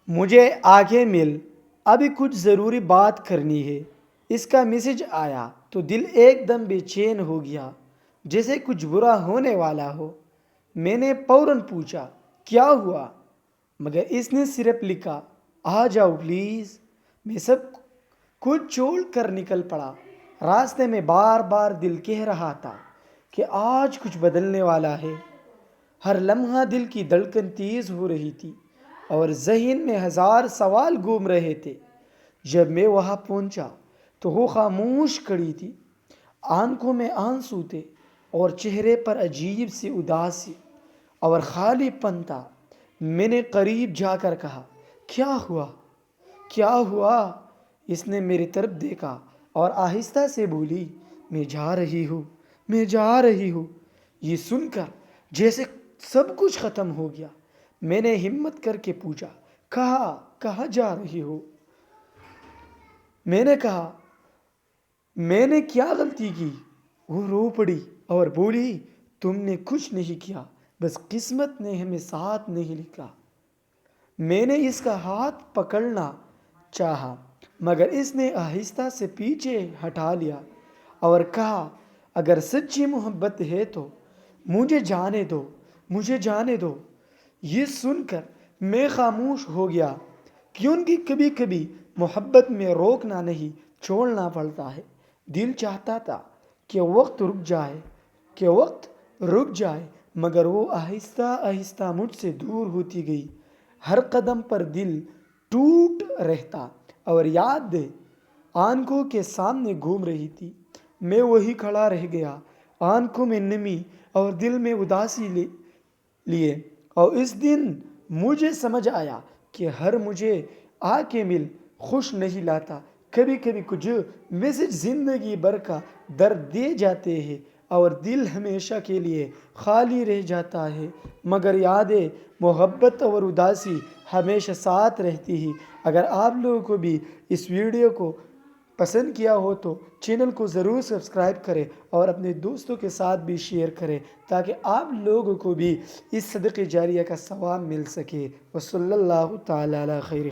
مجھے آگے مل، ابھی کچھ ضروری بات کرنی ہے۔ اس کا میسج آیا تو دل ایک دم بے چین ہو گیا، جیسے کچھ برا ہونے والا ہو۔ میں نے فوراً پوچھا کیا ہوا، مگر اس نے صرف لکھا آ جاؤ پلیز۔ میں سب کچھ چھوڑ کر نکل پڑا۔ راستے میں بار بار دل کہہ رہا تھا کہ آج کچھ بدلنے والا ہے۔ ہر لمحہ دل کی دھڑکن تیز ہو رہی تھی اور ذہن میں ہزار سوال گھوم رہے تھے۔ جب میں وہاں پہنچا تو وہ خاموش کھڑی تھی، آنکھوں میں آنسو تھے اور چہرے پر عجیب سی اداسی اور خالی پن تھا۔ میں نے قریب جا کر کہا کیا ہوا، کیا ہوا؟ اس نے میری طرف دیکھا اور آہستہ سے بولی میں جا رہی ہوں، میں جا رہی ہوں۔ یہ سن کر جیسے سب کچھ ختم ہو گیا۔ میں نے ہمت کر کے پوچھا کہاں جا رہی ہو؟ میں نے کہا میں نے کیا غلطی کی؟ وہ رو پڑی اور بولی تم نے کچھ نہیں کیا، بس قسمت نے ہمیں ساتھ نہیں لکھا۔ میں نے اس کا ہاتھ پکڑنا چاہا مگر اس نے آہستہ سے پیچھے ہٹا لیا اور کہا اگر سچی محبت ہے تو مجھے جانے دو، مجھے جانے دو۔ یہ سن کر میں خاموش ہو گیا، کیونکہ کبھی کبھی محبت میں روکنا نہیں چھوڑنا پڑتا ہے۔ دل چاہتا تھا کہ وقت رک جائے مگر وہ آہستہ آہستہ مجھ سے دور ہوتی گئی۔ ہر قدم پر دل ٹوٹ رہتا اور یادیں آنکھوں کے سامنے گھوم رہی تھی۔ میں وہی کھڑا رہ گیا، آنکھوں میں نمی اور دل میں اداسی لیے۔ اور اس دن مجھے سمجھ آیا کہ ہر مجھے آ کے مل خوش نہیں لاتا۔ کبھی کبھی کچھ میسج زندگی بھر کا درد دے جاتے ہیں اور دل ہمیشہ کے لیے خالی رہ جاتا ہے، مگر یادیں، محبت اور اداسی ہمیشہ ساتھ رہتی ہیں۔ اگر آپ لوگوں کو بھی اس ویڈیو کو پسند کیا ہو تو چینل کو ضرور سبسکرائب کریں اور اپنے دوستوں کے ساتھ بھی شیئر کریں تاکہ آپ لوگوں کو بھی اس صدقہ جاریہ کا ثواب مل سکے۔ وصلی اللہ تعالی علی خیر